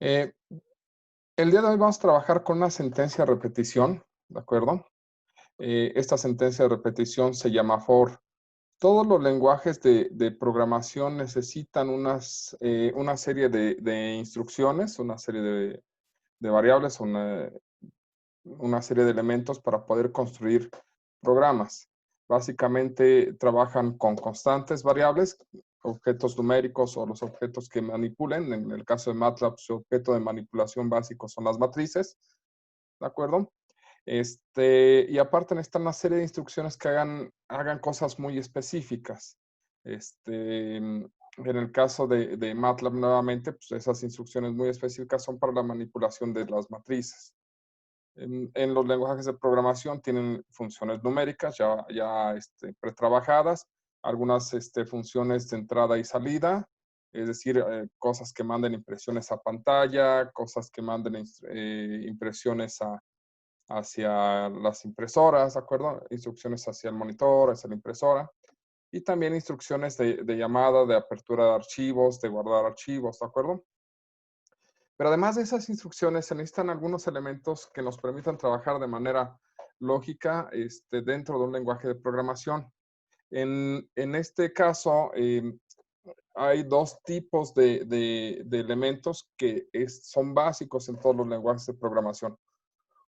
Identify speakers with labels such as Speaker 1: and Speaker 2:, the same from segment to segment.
Speaker 1: Eh, el día de hoy vamos a trabajar con una sentencia de repetición, ¿de acuerdo? Esta sentencia de repetición se llama for. Todos los lenguajes de programación necesitan una serie de instrucciones, una serie de variables, una serie de elementos para poder construir programas. Básicamente trabajan con constantes variables, objetos numéricos o los objetos que manipulen. En el caso de MATLAB, su objeto de manipulación básico son las matrices, ¿de acuerdo? Y aparte necesitan una serie de instrucciones que hagan cosas muy específicas. En el caso de MATLAB, nuevamente, pues esas instrucciones muy específicas son para la manipulación de las matrices. En los lenguajes de programación tienen funciones numéricas ya pretrabajadas, algunas funciones de entrada y salida, es decir, cosas que manden impresiones a pantalla, cosas que manden impresiones hacia las impresoras, ¿de acuerdo? Instrucciones hacia el monitor, hacia la impresora. Y también instrucciones de llamada, de apertura de archivos, de guardar archivos, ¿de acuerdo? Pero además de esas instrucciones, se necesitan algunos elementos que nos permitan trabajar de manera lógica dentro de un lenguaje de programación. En este caso, hay dos tipos de elementos que son básicos en todos los lenguajes de programación.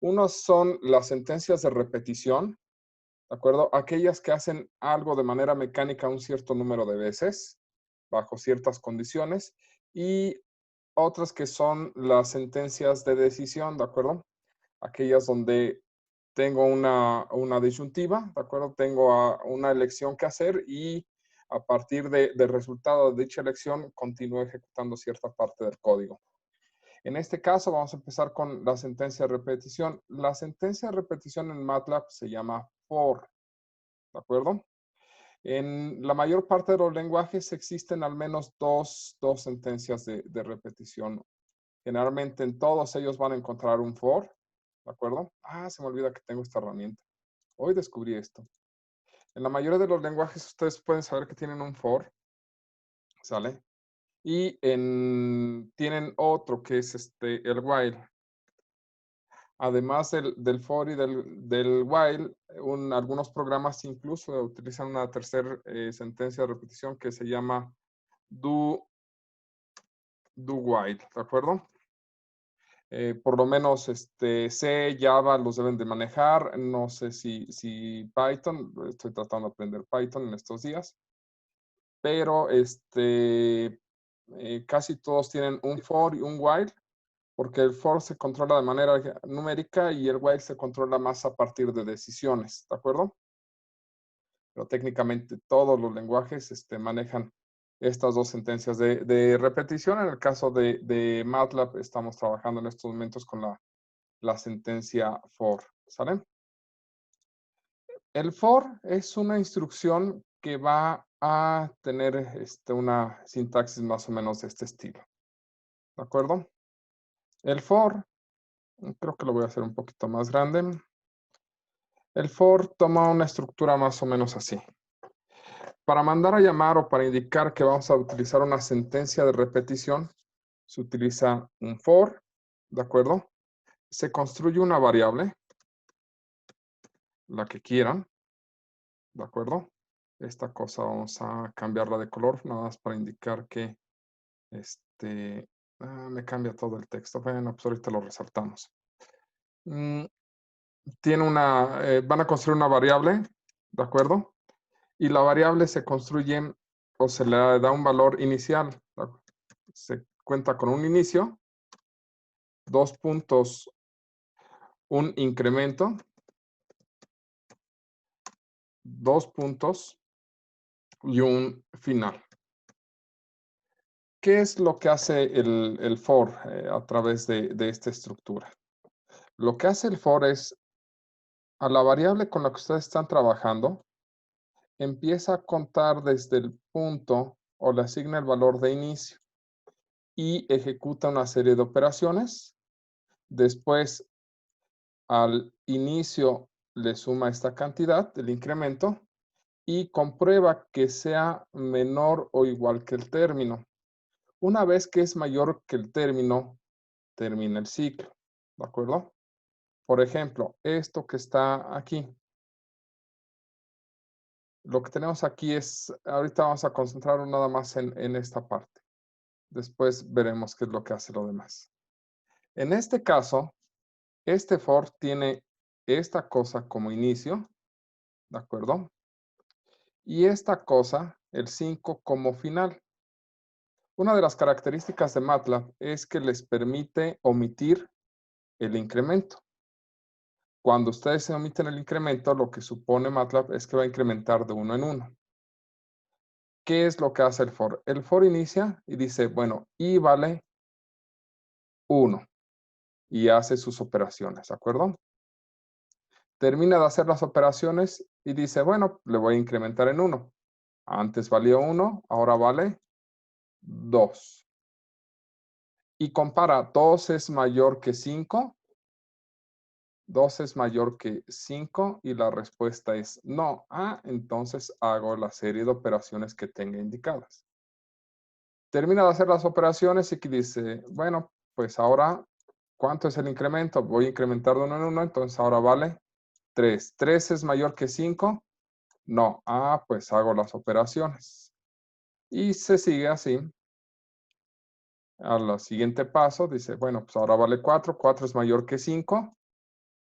Speaker 1: Unos son las sentencias de repetición, ¿de acuerdo? Aquellas que hacen algo de manera mecánica un cierto número de veces, bajo ciertas condiciones, y otras que son las sentencias de decisión, ¿de acuerdo? Aquellas donde tengo una disyuntiva, ¿de acuerdo? Tengo una elección que hacer y a partir del resultado de dicha elección continúo ejecutando cierta parte del código. En este caso vamos a empezar con la sentencia de repetición. La sentencia de repetición en MATLAB se llama for, ¿de acuerdo? En la mayor parte de los lenguajes existen al menos dos sentencias de repetición. Generalmente en todos ellos van a encontrar un for, ¿de acuerdo? Ah, se me olvida que tengo esta herramienta. Hoy descubrí esto. En la mayoría de los lenguajes ustedes pueden saber que tienen un for, ¿sale? Y tienen otro que es el while. Además del for y del while, algunos programas incluso utilizan una tercera sentencia de repetición que se llama do while, ¿de acuerdo? Por lo menos C, Java los deben de manejar. No sé si Python, estoy tratando de aprender Python en estos días, pero casi todos tienen un for y un while, porque el for se controla de manera numérica y el while se controla más a partir de decisiones, ¿de acuerdo? Pero técnicamente todos los lenguajes manejan estas dos sentencias de repetición. En el caso de MATLAB, estamos trabajando en estos momentos con la sentencia for, ¿sale? El for es una instrucción que va a tener una sintaxis más o menos de este estilo, ¿de acuerdo? El for, creo que lo voy a hacer un poquito más grande. El for toma una estructura más o menos así. Para mandar a llamar o para indicar que vamos a utilizar una sentencia de repetición, se utiliza un for, ¿de acuerdo? Se construye una variable, la que quieran, ¿de acuerdo? Esta cosa vamos a cambiarla de color, nada más para indicar que me cambia todo el texto. Bueno, pues ahorita lo resaltamos. Van a construir una variable, ¿de acuerdo? Y la variable se construye o se le da un valor inicial. Se cuenta con un inicio, 2 puntos, un incremento, 2 puntos y un final. ¿Qué es lo que hace el for a través de esta estructura? Lo que hace el for es, a la variable con la que ustedes están trabajando, empieza a contar desde el punto o le asigna el valor de inicio y ejecuta una serie de operaciones. Después, al inicio le suma esta cantidad, el incremento, y comprueba que sea menor o igual que el término. Una vez que es mayor que el término, termina el ciclo, ¿de acuerdo? Por ejemplo, esto que está aquí. Lo que tenemos aquí es, ahorita vamos a concentrarnos nada más en esta parte. Después veremos qué es lo que hace lo demás. En este caso, este for tiene esta cosa como inicio, ¿de acuerdo? Y esta cosa, el 5, como final. Una de las características de MATLAB es que les permite omitir el incremento. Cuando ustedes se omiten el incremento, lo que supone MATLAB es que va a incrementar de 1 en 1. ¿Qué es lo que hace el for? El for inicia y dice, bueno, y vale 1 y hace sus operaciones, ¿de acuerdo? Termina de hacer las operaciones y dice, bueno, le voy a incrementar en 1. Antes valía 1, ahora vale 2. Y compara, 2 es mayor que 5. 2 es mayor que 5 y la respuesta es no. Entonces hago la serie de operaciones que tenga indicadas. Termina de hacer las operaciones y aquí dice, bueno, pues ahora, ¿cuánto es el incremento? Voy a incrementar de 1 en 1, entonces ahora vale 3. ¿3 es mayor que 5? No. Pues hago las operaciones. Y se sigue así. Al siguiente paso dice, bueno, pues ahora vale 4. 4 es mayor que 5.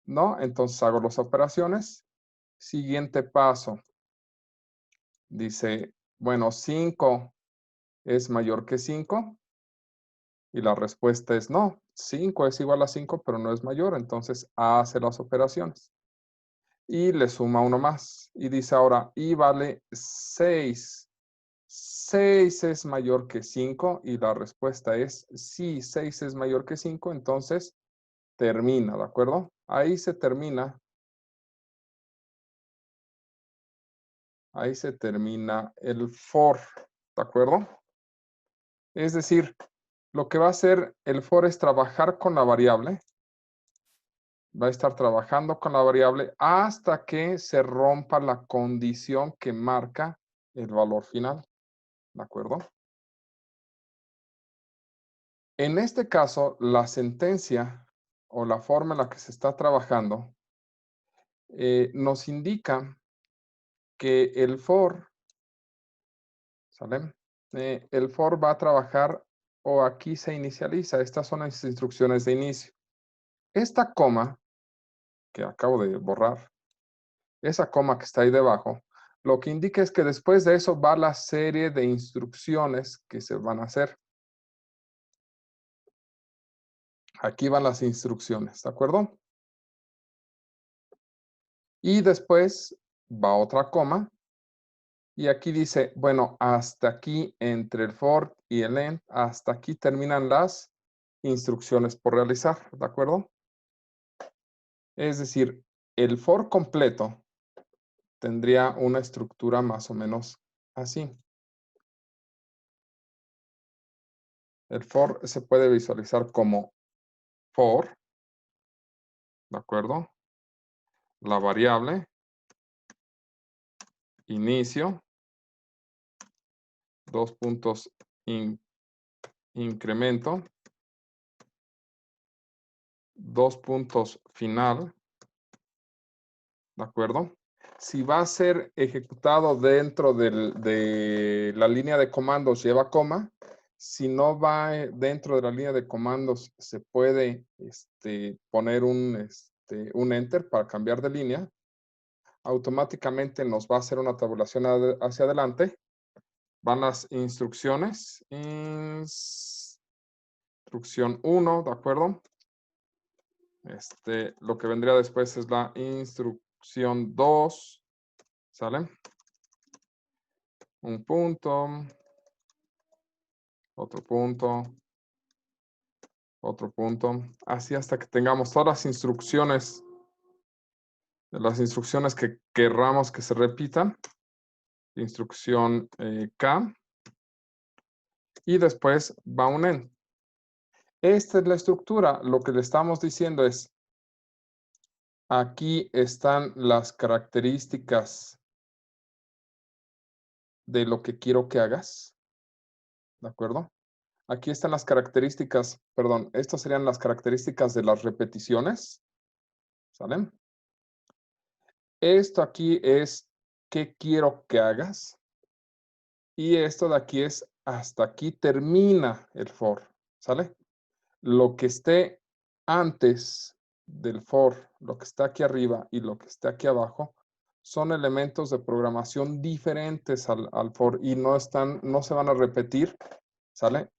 Speaker 1: No, entonces hago las operaciones. Siguiente paso. Dice, bueno, 5 es mayor que 5. Y la respuesta es no. 5 es igual a 5, pero no es mayor. Entonces hace las operaciones. Y le suma uno más. Y dice ahora, y vale 6. 6 es mayor que 5. Y la respuesta es sí, 6 es mayor que 5. Entonces termina, ¿de acuerdo? Ahí se termina. Ahí se termina el for, ¿de acuerdo? Es decir, lo que va a hacer el for es trabajar con la variable. Va a estar trabajando con la variable hasta que se rompa la condición que marca el valor final. ¿De acuerdo? En este caso, la sentencia o la forma en la que se está trabajando nos indica que el for, ¿sale? El for va a trabajar o aquí se inicializa. Estas son las instrucciones de inicio. Esta coma que acabo de borrar, esa coma que está ahí debajo, lo que indica es que después de eso va la serie de instrucciones que se van a hacer. Aquí van las instrucciones, ¿de acuerdo? Y después va otra coma. Y aquí dice, bueno, hasta aquí entre el for y el end, hasta aquí terminan las instrucciones por realizar, ¿de acuerdo? Es decir, el for completo tendría una estructura más o menos así. El for se puede visualizar como for, ¿de acuerdo? La variable, inicio, dos puntos, incremento, dos puntos, final, ¿de acuerdo? Si va a ser ejecutado dentro de la línea de comandos, lleva coma. Si no va dentro de la línea de comandos, se puede poner un enter para cambiar de línea. Automáticamente nos va a hacer una tabulación hacia adelante. Van las instrucciones. Instrucción 1, ¿de acuerdo? Lo que vendría después es la instrucción 2. ¿Sale? Un punto. Otro punto. Otro punto. Así hasta que tengamos todas las instrucciones. Las instrucciones que querramos que se repitan. Instrucción K. Y después va un end. Esta es la estructura. Lo que le estamos diciendo es, aquí están las características de lo que quiero que hagas. ¿De acuerdo? Aquí están las características, perdón, estas serían las características de las repeticiones, ¿sale? Esto aquí es qué quiero que hagas. Y esto de aquí es hasta aquí termina el for, ¿sale? Lo que esté antes del for, lo que está aquí arriba y lo que está aquí abajo, son elementos de programación diferentes al for y no se van a repetir, ¿sale?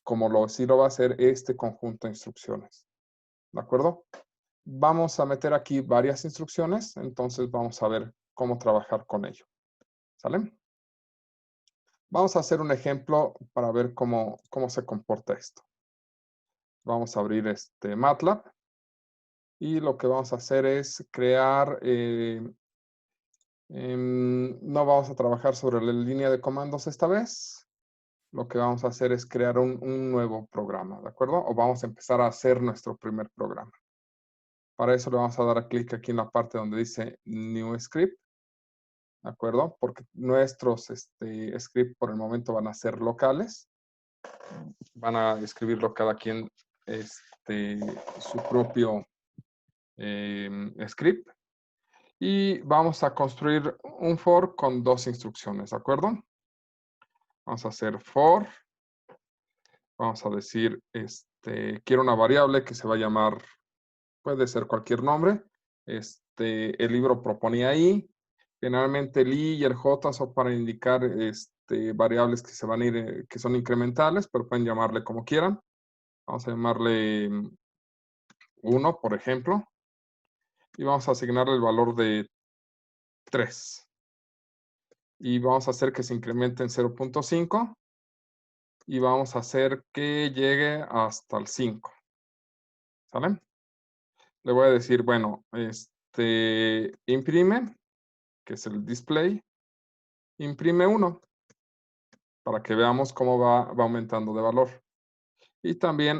Speaker 1: Como sí lo va a hacer este conjunto de instrucciones, ¿de acuerdo? Vamos a meter aquí varias instrucciones, entonces vamos a ver cómo trabajar con ello, ¿sale? Vamos a hacer un ejemplo para ver cómo se comporta esto. Vamos a abrir MATLAB y lo que vamos a hacer es crear, no vamos a trabajar sobre la línea de comandos esta vez. Lo que vamos a hacer es crear un nuevo programa, ¿de acuerdo? O vamos a empezar a hacer nuestro primer programa. Para eso le vamos a dar clic aquí en la parte donde dice New Script, ¿de acuerdo? Porque nuestros script por el momento van a ser locales. Van a escribirlo cada quien su propio script. Y vamos a construir un for con dos instrucciones, ¿de acuerdo? Vamos a hacer for. Vamos a decir, quiero una variable que se va a llamar, puede ser cualquier nombre. El libro proponía ahí. Generalmente el i y el j son para indicar variables que se van a ir, que son incrementales, pero pueden llamarle como quieran. Vamos a llamarle 1, por ejemplo. Y vamos a asignarle el valor de 3. Y vamos a hacer que se incremente en 0.5. Y vamos a hacer que llegue hasta el 5. ¿Sale? Le voy a decir, bueno, imprime, que es el display, imprime 1, para que veamos cómo va aumentando de valor. Y también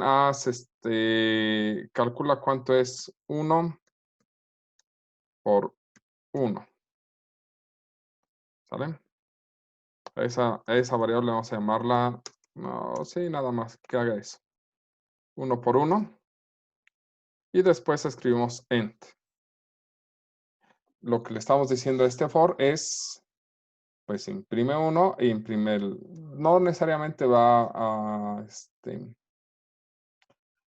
Speaker 1: calcula cuánto es 1 por 1. ¿Sale? A esa variable vamos a llamarla, no, sí, nada más, que haga eso. 1 por 1. Y después escribimos end. Lo que le estamos diciendo a este for es, pues imprime 1 e imprime no necesariamente va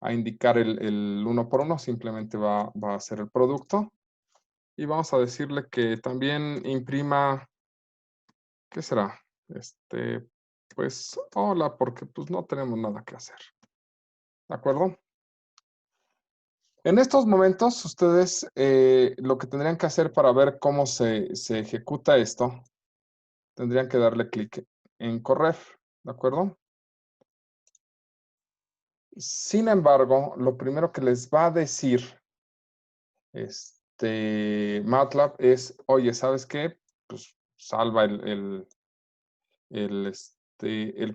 Speaker 1: a indicar el 1 por 1, simplemente va a hacer el producto. Y vamos a decirle que también imprima, ¿qué será? Pues hola, porque pues no tenemos nada que hacer. ¿De acuerdo? En estos momentos, ustedes lo que tendrían que hacer para ver cómo se ejecuta esto, tendrían que darle clic en correr, ¿de acuerdo? Sin embargo, lo primero que les va a decir MATLAB es, oye, ¿sabes qué? Pues salva el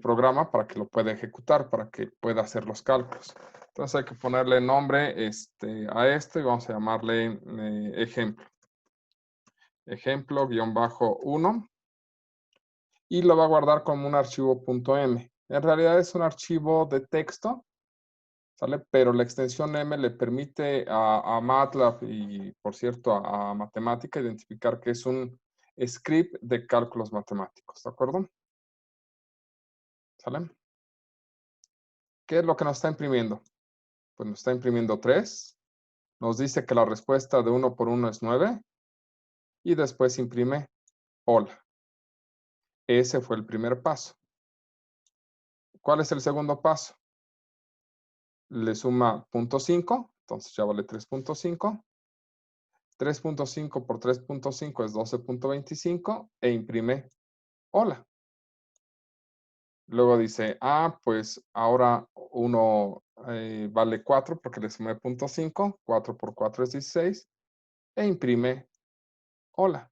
Speaker 1: programa para que lo pueda ejecutar, para que pueda hacer los cálculos. Entonces hay que ponerle nombre a esto y vamos a llamarle ejemplo. Ejemplo-1 y lo va a guardar como un archivo .m. En realidad es un archivo de texto, ¿sale? Pero la extensión M le permite a MATLAB y, por cierto, a Matemática identificar que es un script de cálculos matemáticos, ¿de acuerdo? ¿Sale? ¿Qué es lo que nos está imprimiendo? Pues nos está imprimiendo 3. Nos dice que la respuesta de 1 por 1 es 9. Y después imprime hola. Ese fue el primer paso. ¿Cuál es el segundo paso? Le suma 0.5, entonces ya vale 3.5. 3.5 por 3.5 es 12.25 e imprime hola. Luego dice, pues ahora 1 vale 4 porque le sumé 0.5. 4 por 4 es 16 e imprime hola.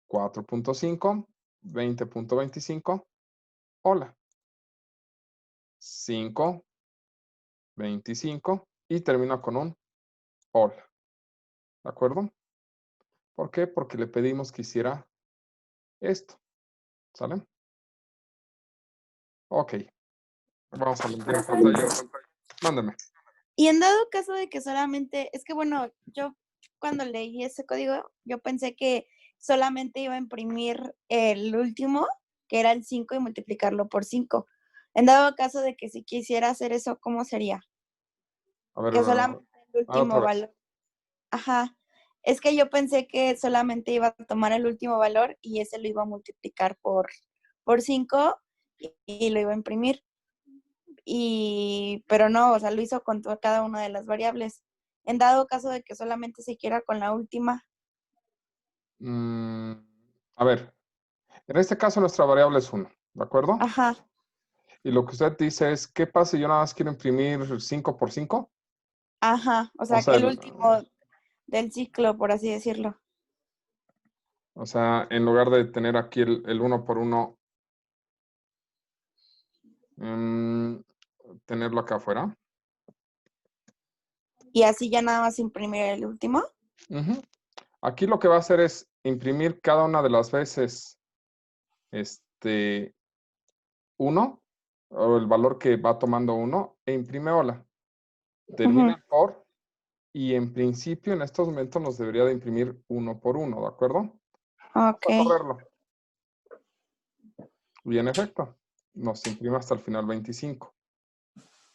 Speaker 1: 4.5, 20.25, hola. 5, 25 y termina con un hola. ¿De acuerdo? ¿Por qué? Porque le pedimos que hiciera esto. ¿Sale? Ok. Vamos a limpiar pantalla. Mándeme.
Speaker 2: Y en dado caso de que solamente, es que bueno, yo cuando leí ese código, yo pensé que solamente iba a imprimir el último, que era el 5, y multiplicarlo por 5. En dado caso de que si quisiera hacer eso, ¿cómo sería?
Speaker 1: A ver,
Speaker 2: Que solamente el
Speaker 1: otra
Speaker 2: último
Speaker 1: vez.
Speaker 2: valor. Ajá. Es que yo pensé que solamente iba a tomar el último valor y ese lo iba a multiplicar por 5 y lo iba a imprimir. Pero no, o sea, lo hizo con cada una de las variables. En dado caso de que solamente se quiera con la última.
Speaker 1: A ver, en este caso nuestra variable es 1, ¿de acuerdo?
Speaker 2: Ajá,
Speaker 1: Y lo que usted dice es, ¿qué pasa si yo nada más quiero imprimir 5 por 5?
Speaker 2: ajá. O
Speaker 1: O
Speaker 2: sea, que
Speaker 1: sea,
Speaker 2: el último del ciclo, por así decirlo.
Speaker 1: en lugar de tener aquí el 1 por 1, tenerlo acá afuera.
Speaker 2: Y así ya nada más imprimir el último.
Speaker 1: Ujú. Aquí lo que va a hacer es imprimir cada una de las veces 1, o el valor que va tomando 1, e imprime hola. Termina
Speaker 2: Ujú.
Speaker 1: el for, y en principio en estos momentos nos debería de imprimir 1 por 1, ¿de acuerdo? Vamos
Speaker 2: Ok.
Speaker 1: a correrlo. Y en efecto, nos imprime hasta el final 25.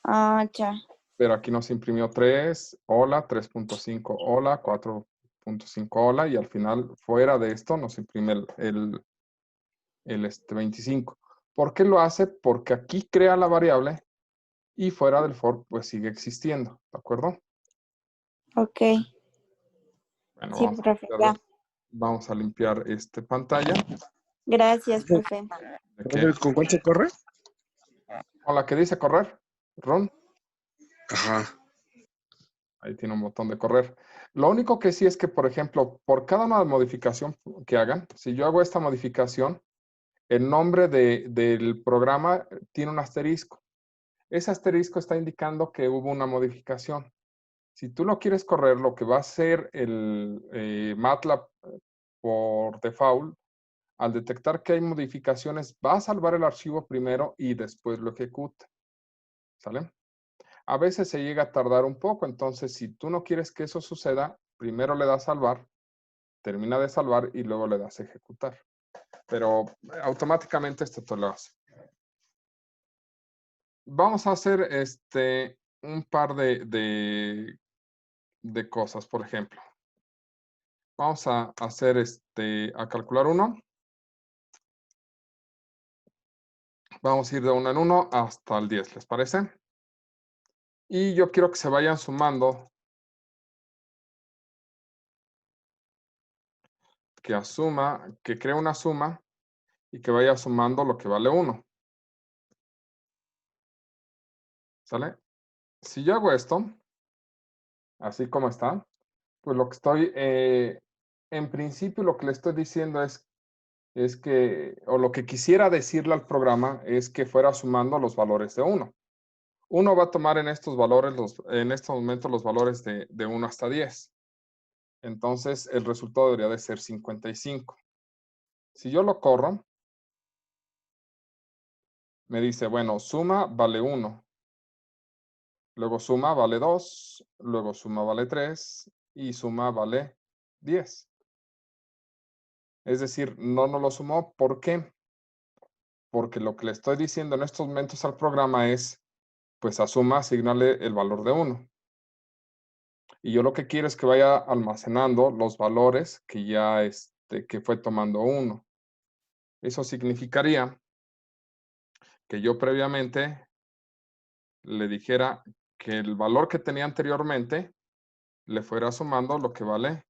Speaker 2: Ah, ya.
Speaker 1: Pero aquí nos imprimió 3, hola, 3.5, hola, 4.5, hola, y al final, fuera de esto, nos imprime el 25. ¿Por qué lo hace? Porque aquí crea la variable y fuera del for, pues sigue existiendo, ¿de acuerdo?
Speaker 2: Ok.
Speaker 1: Bueno,
Speaker 2: Sí, profe, ya.
Speaker 1: vamos a limpiar pantalla.
Speaker 2: Gracias, profe.
Speaker 1: ¿De qué?
Speaker 3: Profe, ¿con cuál se corre?
Speaker 1: Con la que dice correr, run.
Speaker 3: Ajá.
Speaker 1: Ahí tiene un botón de correr. Lo único que sí es que, por ejemplo, por cada una modificación que hagan, si yo hago esta modificación, el nombre del programa tiene un asterisco. Ese asterisco está indicando que hubo una modificación. Si tú lo quieres correr, lo que va a hacer el MATLAB por default, al detectar que hay modificaciones, va a salvar el archivo primero y después lo ejecuta. ¿Sale? A veces se llega a tardar un poco, entonces si tú no quieres que eso suceda, primero le das salvar, termina de salvar y luego le das ejecutar. Pero automáticamente esto te lo hace. Vamos a hacer un par de cosas, por ejemplo. Vamos a hacer a calcular 1. Vamos a ir de 1 en 1 hasta el 10, ¿les parece? Y yo quiero que se vayan sumando, que cree una suma y que vaya sumando lo que vale 1. ¿Sale? Si yo hago esto, así como está, pues lo que estoy, en principio lo que le estoy diciendo es que, o lo que quisiera decirle al programa es que fuera sumando los valores de 1. 1 va a tomar en estos valores, en estos momentos, los valores de 1 hasta 10. Entonces, el resultado debería de ser 55. Si yo lo corro, me dice, bueno, suma vale 1. Luego suma vale 2. Luego suma vale 3. Y suma vale 10. Es decir, no nos lo sumó. ¿Por qué? Porque lo que le estoy diciendo en estos momentos al programa es, pues a suma asignarle el valor de 1. Y yo lo que quiero es que vaya almacenando los valores que ya que fue tomando 1. Eso significaría que yo previamente le dijera que el valor que tenía anteriormente le fuera sumando lo que vale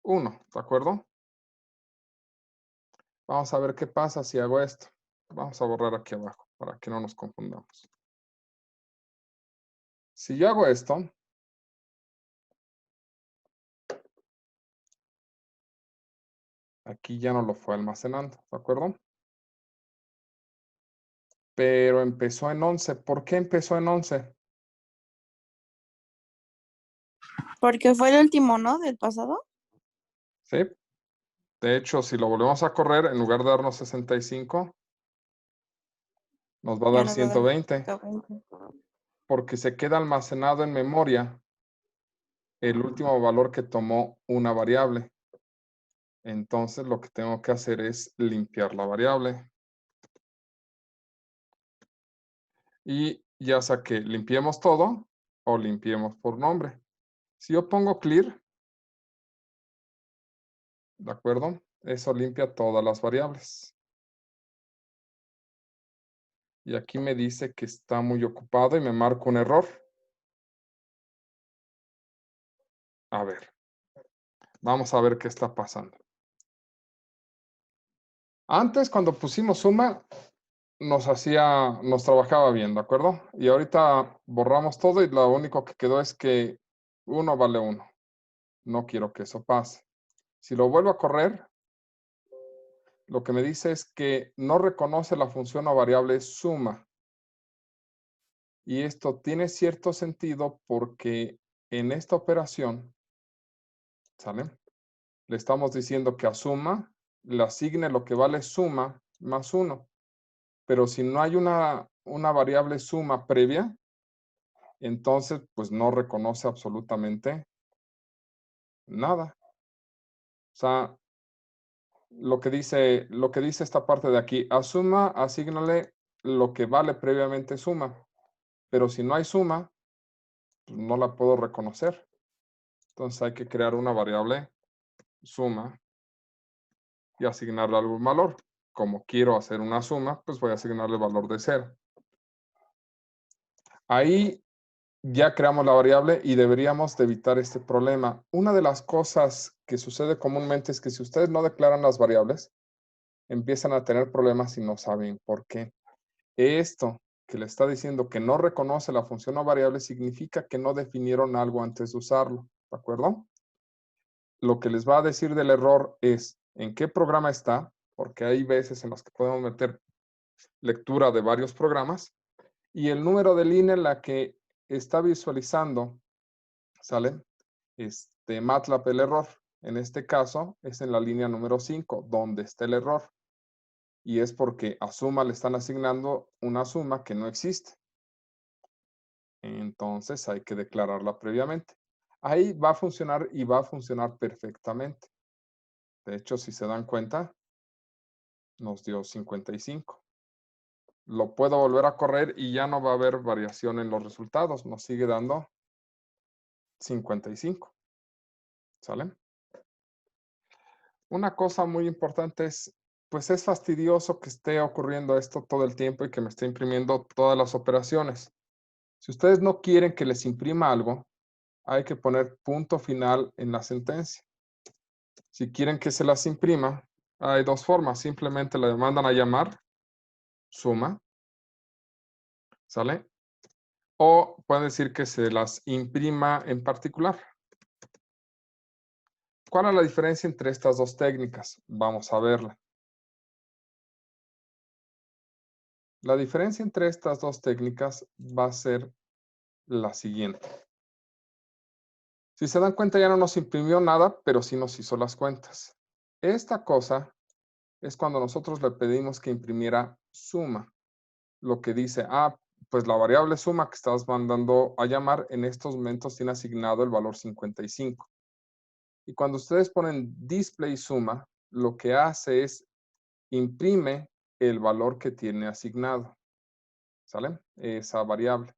Speaker 1: 1, ¿de acuerdo? Vamos a ver qué pasa si hago esto. Vamos a borrar aquí abajo para que no nos confundamos. Si yo hago esto, aquí ya no lo fue almacenando, ¿de acuerdo? Pero empezó en 11. ¿Por qué empezó en 11?
Speaker 2: Porque fue el último, ¿no? Del pasado.
Speaker 1: ¿Sí? De hecho, si lo volvemos a correr, en lugar de darnos 65, Nos va a
Speaker 2: Ya
Speaker 1: dar
Speaker 2: nos va a dar
Speaker 1: 120,
Speaker 2: 120.
Speaker 1: porque se queda almacenado en memoria el último valor que tomó una variable. Entonces lo que tengo que hacer es limpiar la variable. Y ya sea que limpiemos todo o limpiemos por nombre. Si yo pongo clear, ¿de acuerdo? Eso limpia todas las variables. Y aquí me dice que está muy ocupado y me marca un error. A ver, vamos a ver qué está pasando. Antes, cuando pusimos suma, nos trabajaba bien, ¿de acuerdo? Y ahorita borramos todo y lo único que quedó es que 1 vale 1. No quiero que eso pase. Si lo vuelvo a correr, lo que me dice es que no reconoce la función o variable suma. Y esto tiene cierto sentido porque en esta operación, ¿sale? Le estamos diciendo que a suma le asigne lo que vale suma más 1. Pero si no hay una variable suma previa, entonces pues no reconoce absolutamente nada. O sea, lo que dice esta parte de aquí, a suma, asígnale lo que vale previamente suma. Pero si no hay suma, pues no la puedo reconocer. Entonces hay que crear una variable suma y asignarle algún valor. Como quiero hacer una suma, pues voy a asignarle el valor de 0. Ahí ya creamos la variable y deberíamos de evitar este problema. Una de las cosas que sucede comúnmente es que si ustedes no declaran las variables, empiezan a tener problemas y no saben por qué. Esto que le está diciendo que no reconoce la función o variable significa que no definieron algo antes de usarlo, ¿de acuerdo? Lo que les va a decir del error es en qué programa está, porque hay veces en las que podemos meter lectura de varios programas, y el número de línea en la que está visualizando, ¿sale? MATLAB el error. En este caso es en la línea número 5, donde está el error. Y es porque a suma le están asignando una suma que no existe. Entonces hay que declararla previamente. Ahí va a funcionar y va a funcionar perfectamente. De hecho, si se dan cuenta, nos dio 55. Lo puedo volver a correr y ya no va a haber variación en los resultados. Nos sigue dando 55. ¿Sale? Una cosa muy importante es, pues es fastidioso que esté ocurriendo esto todo el tiempo y que me esté imprimiendo todas las operaciones. Si ustedes no quieren que les imprima algo, hay que poner punto final en la sentencia. Si quieren que se las imprima, hay dos formas. Simplemente le mandan a llamar suma, ¿sale? O pueden decir que se las imprima en particular. ¿Cuál es la diferencia entre estas dos técnicas? Vamos a verla. La diferencia entre estas dos técnicas va a ser la siguiente. Si se dan cuenta, ya no nos imprimió nada, pero sí nos hizo las cuentas. Esta cosa es cuando nosotros le pedimos que imprimiera suma. Lo que dice, pues la variable suma que estás mandando a llamar en estos momentos tiene asignado el valor 55. Y cuando ustedes ponen display suma, lo que hace es imprime el valor que tiene asignado. ¿Sale? Esa variable.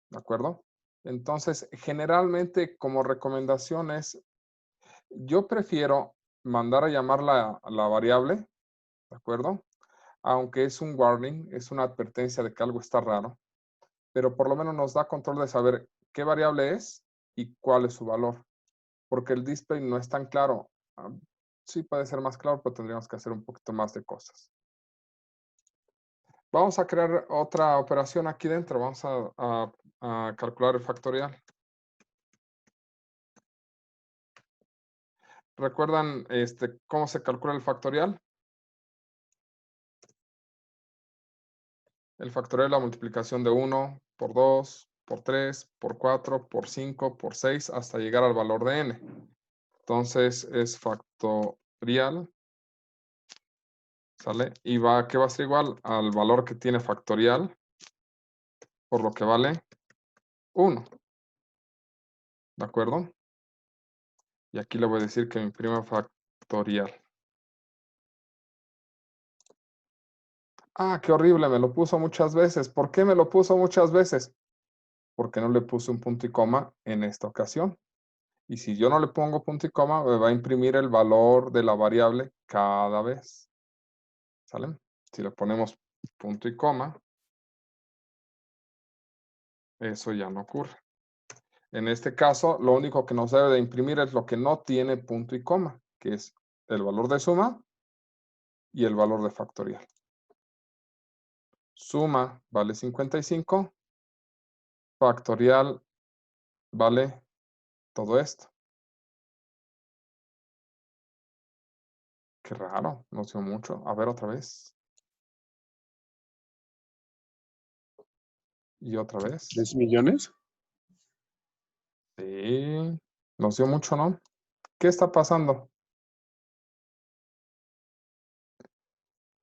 Speaker 1: ¿De acuerdo? Entonces, generalmente como recomendaciones, yo prefiero mandar a llamar la variable, ¿de acuerdo? Aunque es un warning, es una advertencia de que algo está raro, pero por lo menos nos da control de saber qué variable es y cuál es su valor, porque el display no es tan claro. Sí puede ser más claro, pero tendríamos que hacer un poquito más de cosas. Vamos a crear otra operación aquí dentro. Vamos a calcular el factorial. ¿Recuerdan cómo se calcula el factorial? El factorial es la multiplicación de 1 por 2, por 3, por 4, por 5, por 6, hasta llegar al valor de n. Entonces es factorial ¿Sale? Y ¿qué va a ser igual? Al valor que tiene factorial, por lo que vale 1. ¿De acuerdo? Y aquí le voy a decir que mi prima factorial. Ah, qué horrible, me lo puso muchas veces. ¿Por qué me lo puso muchas veces? Porque no le puse un punto y coma en esta ocasión. Y si yo no le pongo punto y coma, me va a imprimir el valor de la variable cada vez. ¿Sale? Si le ponemos punto y coma, eso ya no ocurre. En este caso, lo único que nos debe de imprimir es lo que no tiene punto y coma, que es el valor de suma y el valor de factorial. Suma vale 55, factorial vale todo esto. Qué raro, no dio mucho. A ver otra vez. Y otra vez.
Speaker 3: ¿3 millones?
Speaker 1: Sí, nos dio mucho, ¿no? ¿Qué está pasando?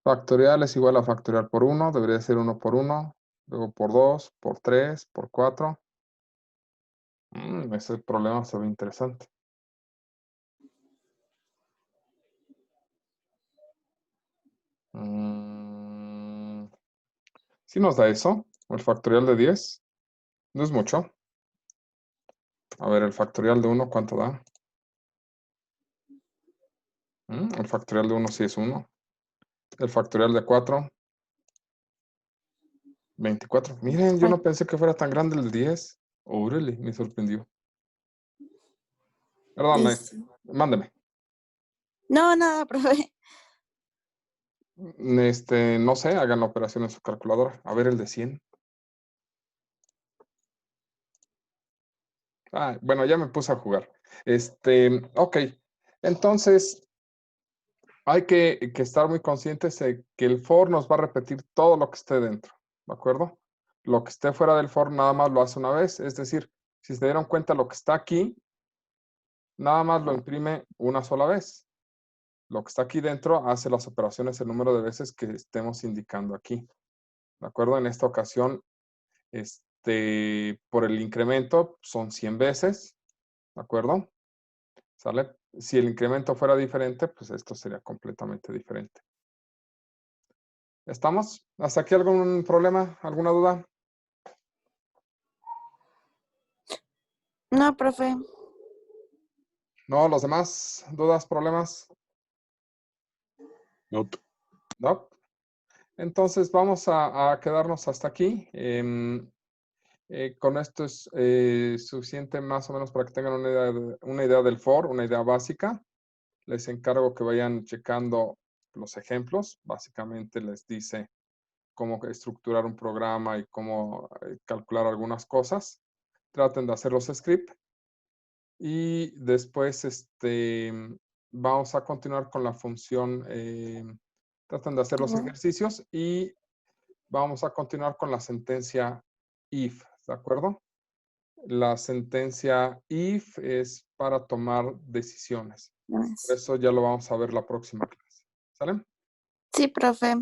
Speaker 1: Factorial es igual a factorial por 1, debería ser 1 por 1, luego por 2, por 3, por 4. Ese problema se ve interesante. ¿Sí nos da eso? ¿El factorial de 10? No es mucho. A ver, el factorial de 1, ¿cuánto da? El factorial de 1 sí es 1. El factorial de 4, 24. Miren, yo no pensé que fuera tan grande el 10. Órale, me sorprendió. Perdón,
Speaker 2: Listo.
Speaker 1: mándeme.
Speaker 2: No, nada, profe.
Speaker 1: No sé, hagan la operación en su calculadora. A ver el de 100. Bueno, ya me puse a jugar. Ok. Entonces, hay que estar muy conscientes de que el for nos va a repetir todo lo que esté dentro. ¿De acuerdo? Lo que esté fuera del for nada más lo hace una vez. Es decir, si se dieron cuenta, lo que está aquí, nada más lo imprime una sola vez. Lo que está aquí dentro hace las operaciones el número de veces que estemos indicando aquí. ¿De acuerdo? En esta ocasión, por el incremento son 100 veces. ¿De acuerdo? ¿Sale? Si el incremento fuera diferente, pues esto sería completamente diferente. ¿Estamos? ¿Hasta aquí algún problema? ¿Alguna duda?
Speaker 2: No, profe.
Speaker 1: ¿No? ¿Los demás? ¿Dudas? ¿Problemas?
Speaker 3: No.
Speaker 1: ¿No? Entonces vamos a quedarnos hasta aquí. Con esto es suficiente más o menos para que tengan una idea del for, una idea básica. Les encargo que vayan checando los ejemplos. Básicamente les dice cómo estructurar un programa y cómo calcular algunas cosas. Traten de hacer los scripts. Y después vamos a continuar con la función. Traten de hacer los ejercicios y vamos a continuar con la sentencia if, ¿de acuerdo? La sentencia if es para tomar decisiones. Eso ya lo vamos a ver la próxima clase. ¿Sale?
Speaker 2: Sí, profe.